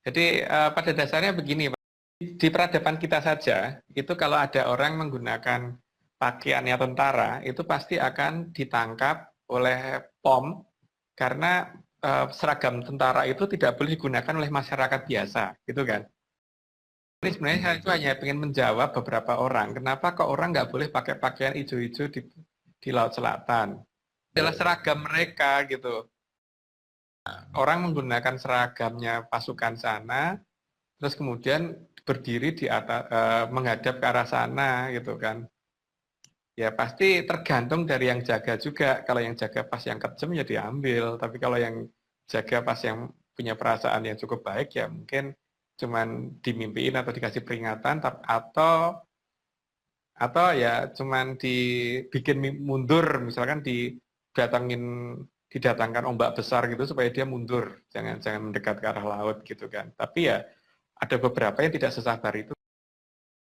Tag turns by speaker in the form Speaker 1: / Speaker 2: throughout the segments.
Speaker 1: Jadi pada dasarnya begini, Pak. Di peradaban kita saja, itu kalau ada orang menggunakan pakaiannya tentara, itu pasti akan ditangkap oleh POM karena seragam tentara itu tidak boleh digunakan oleh masyarakat biasa, gitu kan? Ini sebenarnya saya itu hanya ingin menjawab beberapa orang, kenapa kok orang nggak boleh pakai pakaian hijau-hijau di Laut Selatan? Adalah seragam mereka gitu. Orang menggunakan seragamnya pasukan sana, terus kemudian berdiri di atas, menghadap ke arah sana gitu kan. Ya pasti tergantung dari yang jaga juga. Kalau yang jaga pas yang kejam ya diambil, tapi kalau yang jaga pas yang punya perasaan yang cukup baik ya mungkin cuman dimimpiin atau dikasih peringatan atau ya cuman dibikin mundur, misalkan didatangkan ombak besar gitu supaya dia mundur, jangan mendekat ke arah laut gitu kan. Tapi ya ada beberapa yang tidak sesabar itu,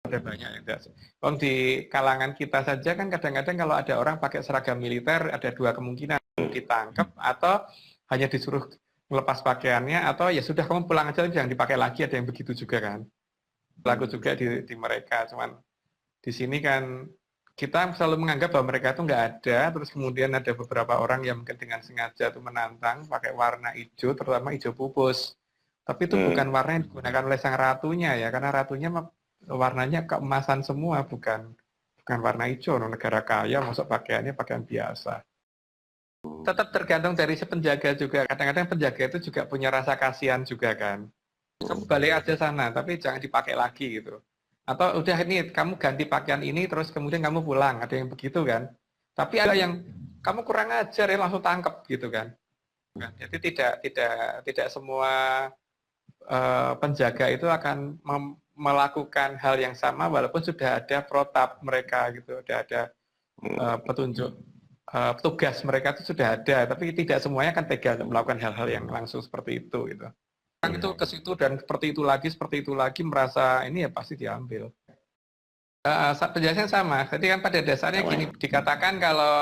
Speaker 1: ada banyak yang tidak. Kalau di kalangan kita saja kan kadang-kadang kalau ada orang pakai seragam militer ada dua kemungkinan, ditangkap atau hanya disuruh melepas pakaiannya, atau ya sudah kamu pulang aja jangan dipakai lagi, ada yang begitu juga kan. Berlaku juga di mereka, cuman di sini kan kita selalu menganggap bahwa mereka itu nggak ada, terus kemudian ada beberapa orang yang mungkin dengan sengaja itu menantang pakai warna hijau, terutama hijau pupus. Tapi itu bukan warna yang digunakan oleh sang ratunya ya, karena ratunya warnanya keemasan semua, bukan warna hijau. Negara kaya masuk pakaiannya pakaian biasa. Tetap tergantung dari si penjaga juga. Kadang-kadang penjaga itu juga punya rasa kasihan juga kan. Kamu balik aja sana, tapi jangan dipakai lagi gitu. Atau udah ini kamu ganti pakaian ini terus kemudian kamu pulang, ada yang begitu kan. Tapi ada yang kamu kurang ajar ya langsung tangkep gitu kan. Jadi tidak semua penjaga itu akan melakukan hal yang sama walaupun sudah ada protap mereka gitu, sudah ada petunjuk tugas mereka itu sudah ada, tapi tidak semuanya kan tega untuk melakukan hal-hal yang langsung seperti itu gitu. Orang itu ke situ dan seperti itu lagi merasa ini ya pasti diambil. Penjelasannya sama. Jadi kan pada dasarnya gini, dikatakan kalau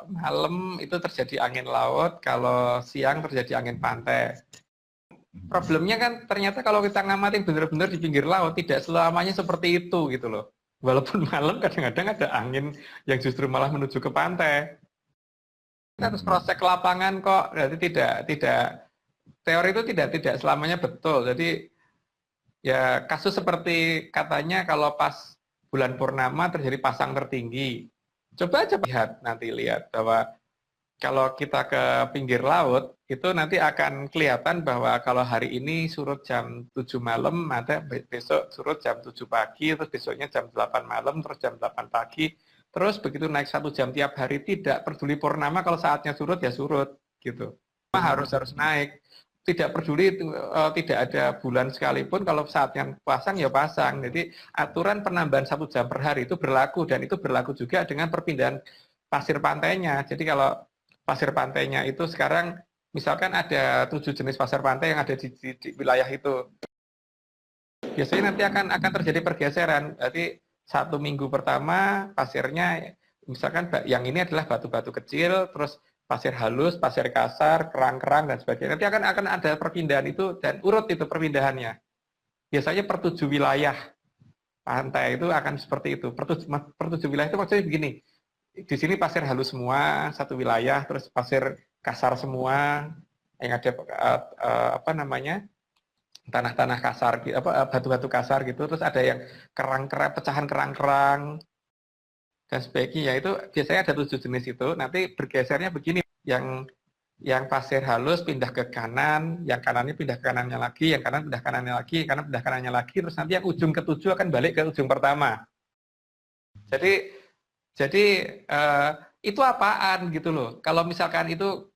Speaker 1: malam itu terjadi angin laut, kalau siang terjadi angin pantai. Problemnya kan ternyata kalau kita ngamatin benar-benar di pinggir laut tidak selamanya seperti itu gitu loh. Walaupun malam kadang-kadang ada angin yang justru malah menuju ke pantai. Kita harus cross check lapangan kok. Berarti tidak teori itu tidak selamanya betul. Jadi ya kasus seperti katanya kalau pas bulan purnama terjadi pasang tertinggi. Coba aja lihat bahwa kalau kita ke pinggir laut, itu nanti akan kelihatan bahwa kalau hari ini surut jam 7 malam, ada besok surut jam 7 pagi, terus besoknya jam 8 malam, terus jam 8 pagi, terus begitu naik 1 jam tiap hari, tidak peduli purnama, kalau saatnya surut ya surut, gitu. Harus naik. Tidak peduli itu, tidak ada bulan sekalipun, kalau saatnya pasang ya pasang. Jadi aturan penambahan 1 jam per hari itu berlaku, dan itu berlaku juga dengan perpindahan pasir pantainya. Jadi kalau pasir pantainya itu sekarang misalkan ada 7 jenis pasir pantai yang ada di wilayah itu, biasanya nanti akan terjadi pergeseran. Jadi 1 minggu pertama pasirnya misalkan yang ini adalah batu-batu kecil, terus pasir halus, pasir kasar, kerang-kerang dan sebagainya. Nanti akan ada perpindahan itu dan urut itu perpindahannya. Biasanya per 7 wilayah pantai itu akan seperti itu. Per 7 wilayah itu maksudnya begini. Di sini pasir halus semua satu wilayah, terus pasir kasar semua yang ada apa namanya tanah-tanah kasar, batu-batu kasar gitu, terus ada yang kerang-kerang, pecahan kerang-kerang dan sebagainya. Itu biasanya ada 7 jenis itu. Nanti bergesernya begini, yang pasir halus pindah ke kanan, yang kanannya pindah ke kanannya lagi, yang kanan pindah kanannya lagi, yang kanan pindah kanannya lagi, terus nanti yang ujung ke-7 akan balik ke ujung pertama. Jadi itu apaan gitu loh. Kalau misalkan itu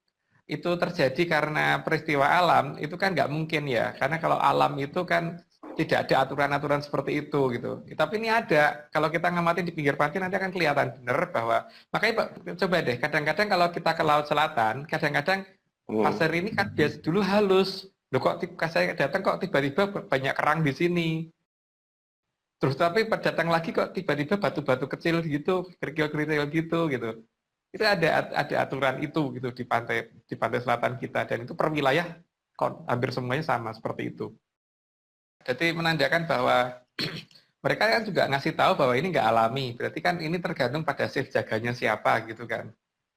Speaker 1: terjadi karena peristiwa alam, itu kan nggak mungkin ya. Karena kalau alam itu kan tidak ada aturan-aturan seperti itu gitu. Tapi ini ada. Kalau kita ngamatin di pinggir pantai nanti akan kelihatan benar bahwa, makanya coba deh, kadang-kadang kalau kita ke Laut Selatan, kadang-kadang pasir ini kan biasa dulu halus. Loh kok saya datang kok tiba-tiba banyak kerang di sini. Terus tapi datang lagi kok tiba-tiba batu-batu kecil gitu, kerikil-kerikil gitu. Itu ada aturan itu gitu di pantai selatan kita, dan itu per wilayah hampir semuanya sama seperti itu. Jadi menandakan bahwa mereka kan juga ngasih tahu bahwa ini nggak alami. Berarti kan ini tergantung pada shift jaganya siapa gitu kan.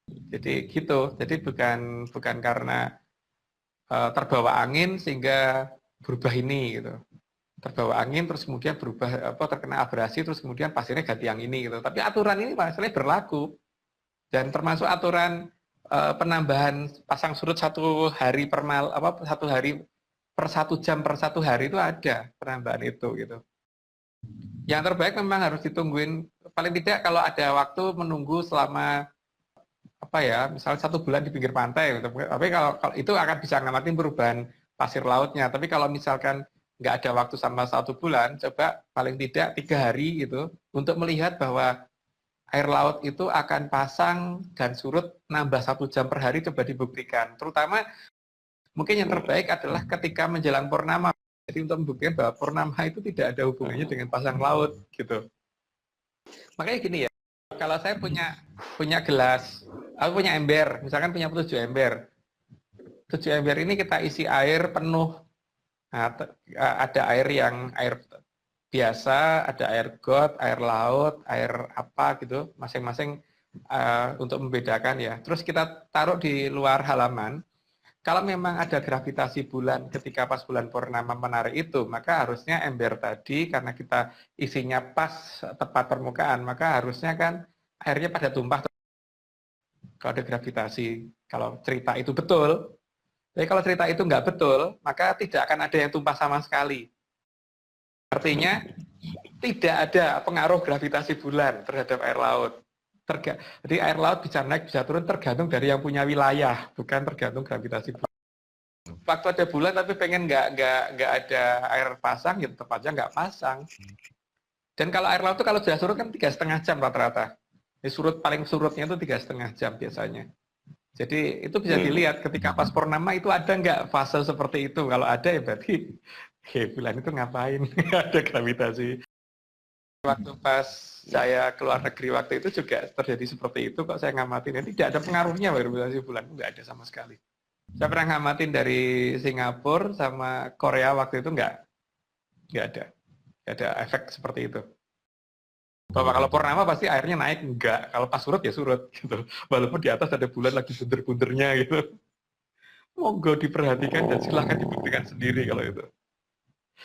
Speaker 1: Jadi gitu. Jadi bukan bukan karena terbawa angin sehingga berubah ini gitu. Terbawa angin terus kemudian berubah apa terkena abrasi terus kemudian pasirnya ganti yang ini gitu. Tapi aturan ini masalahnya berlaku dan termasuk aturan penambahan pasang surut 1 hari per apa 1 hari per 1 jam per 1 hari itu ada penambahan itu gitu. Yang terbaik memang harus ditungguin paling tidak kalau ada waktu menunggu selama apa ya misalnya 1 bulan di pinggir pantai gitu. Tapi kalau itu akan bisa ngamatin perubahan pasir lautnya. Tapi kalau misalkan nggak ada waktu sama 1 bulan, coba paling tidak 3 hari gitu untuk melihat bahwa air laut itu akan pasang dan surut nambah 1 jam per hari, coba dibuktikan. Terutama mungkin yang terbaik adalah ketika menjelang purnama. Jadi untuk membuktikan bahwa purnama itu tidak ada hubungannya dengan pasang laut gitu. Makanya gini ya, kalau saya punya gelas, aku punya ember, misalkan punya 7 ember. 7 ember ini kita isi air penuh. Nah, ada air yang air biasa, ada air got, air laut, air apa gitu, masing-masing untuk membedakan ya. Terus kita taruh di luar halaman. Kalau memang ada gravitasi bulan ketika pas bulan purnama menarik itu, maka harusnya ember tadi karena kita isinya pas tepat permukaan, maka harusnya kan airnya pada tumpah kalau ada gravitasi. Kalau cerita itu betul, tapi kalau cerita itu nggak betul, maka tidak akan ada yang tumpah sama sekali. Artinya tidak ada pengaruh gravitasi bulan terhadap air laut. Jadi air laut bisa naik, bisa turun tergantung dari yang punya wilayah, bukan tergantung gravitasi bulan. Waktu ada bulan tapi pengen nggak ada air pasang, ya tetap aja nggak pasang. Dan kalau air laut itu kalau sudah surut kan 3,5 jam rata-rata. Surut paling surutnya itu 3,5 jam biasanya. Jadi itu bisa dilihat ketika pas purnama itu ada nggak fase seperti itu. Kalau ada ya berarti bulan itu ngapain? Ada gravitasi. Waktu pas saya keluar negeri waktu itu juga terjadi seperti itu, kok saya ngamatin. Tidak ada pengaruhnya gravitasi bulan, nggak ada sama sekali. Saya pernah ngamatin dari Singapura sama Korea waktu itu nggak ada efek seperti itu. Bahwa kalau purnama pasti airnya naik, enggak. Kalau pas surut ya surut gitu. Walaupun di atas ada bulan lagi bunder-bundernya gitu. Monggo diperhatikan dan silahkan dibuktikan sendiri kalau itu.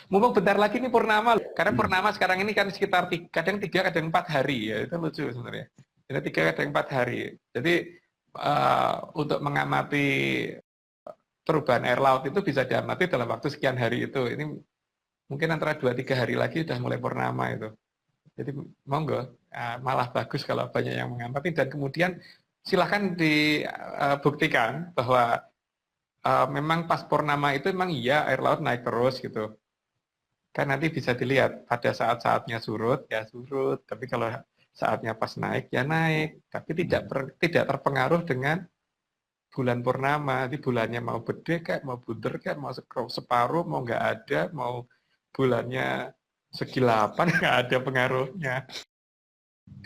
Speaker 1: Mumpung bentar lagi ini purnama, karena purnama sekarang ini kan sekitar kadang 3, kadang 4 hari ya, itu lucu sebenarnya. Jadi 3, kadang 4 hari. Jadi untuk mengamati perubahan air laut itu bisa diamati dalam waktu sekian hari itu. Ini mungkin antara 2-3 hari lagi sudah mulai purnama itu. Jadi monggo, malah bagus kalau banyak yang mengamati dan kemudian silahkan dibuktikan bahwa memang pas purnama itu memang iya air laut naik terus gitu. Kan nanti bisa dilihat pada saat-saatnya surut ya surut, tapi kalau saatnya pas naik ya naik, tapi tidak terpengaruh dengan bulan purnama. Nanti bulannya mau gede kayak mau bunder kayak mau separuh mau nggak ada, mau bulannya segi 8 nggak ada pengaruhnya.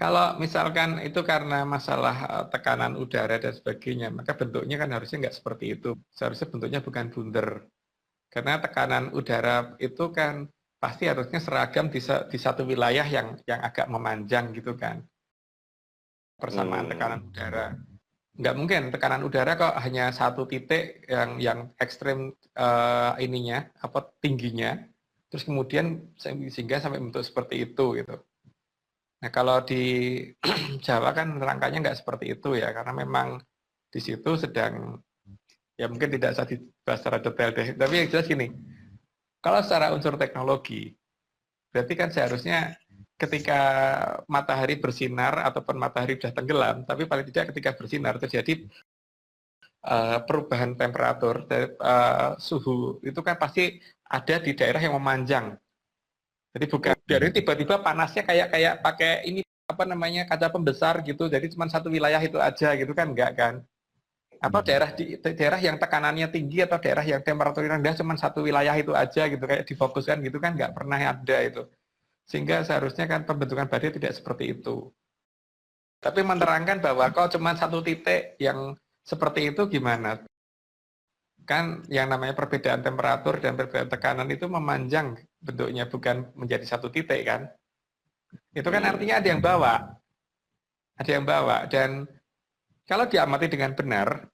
Speaker 1: Kalau misalkan itu karena masalah tekanan udara dan sebagainya, maka bentuknya kan harusnya nggak seperti itu. Seharusnya bentuknya bukan bunder. Karena tekanan udara itu kan pasti harusnya seragam di satu wilayah yang agak memanjang gitu kan. Persamaan tekanan udara. Nggak mungkin tekanan udara kok hanya satu titik yang ekstrim ininya, apa tingginya, terus kemudian sehingga sampai bentuk seperti itu gitu. Nah kalau di Jawa kan rangkanya nggak seperti itu ya, karena memang di situ sedang, ya mungkin tidak usah dibahas secara detail deh, tapi yang jelas gini, kalau secara unsur teknologi, berarti kan seharusnya ketika matahari bersinar ataupun matahari sudah tenggelam, tapi paling tidak ketika bersinar terjadi perubahan temperatur, suhu itu kan pasti ada di daerah yang memanjang. Jadi bukan dari tiba-tiba panasnya kayak pakai ini apa namanya kaca pembesar gitu, jadi cuma satu wilayah itu aja gitu kan, enggak kan? Atau daerah yang tekanannya tinggi atau daerah yang temperaturnya rendah cuma satu wilayah itu aja gitu, kayak difokuskan gitu kan, nggak pernah ada itu. Sehingga seharusnya kan pembentukan badai tidak seperti itu. Tapi menerangkan bahwa kalau cuma satu titik yang seperti itu gimana? kan yang namanya perbedaan temperatur dan perbedaan tekanan itu memanjang bentuknya, bukan menjadi satu titik kan. Itu kan artinya ada yang bawa. Ada yang bawa. Dan kalau diamati dengan benar,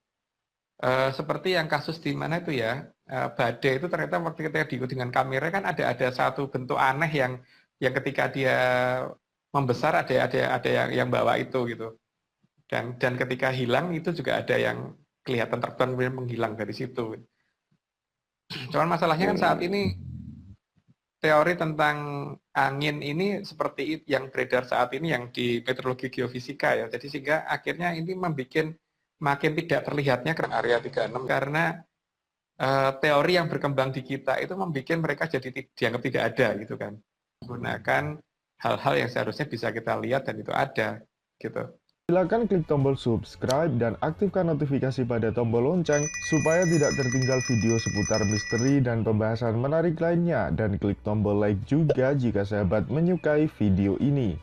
Speaker 1: seperti yang kasus di mana itu ya, badai itu ternyata waktu kita diukur dengan kamera kan ada satu bentuk aneh yang ketika dia membesar ada yang bawa itu gitu. Dan ketika hilang itu juga ada yang kelihatan terbang kemudian menghilang dari situ. Cuman masalahnya kan saat ini teori tentang angin ini seperti yang beredar saat ini yang di meteorologi geofisika ya. Jadi sehingga akhirnya ini membuat makin tidak terlihatnya area 36 karena teori yang berkembang di kita itu membuat mereka jadi dianggap tidak ada gitu kan. Menggunakan hal-hal yang seharusnya bisa kita lihat dan itu ada gitu.
Speaker 2: Silakan klik tombol subscribe dan aktifkan notifikasi pada tombol lonceng supaya tidak tertinggal video seputar misteri dan pembahasan menarik lainnya, dan klik tombol like juga jika sahabat menyukai video ini.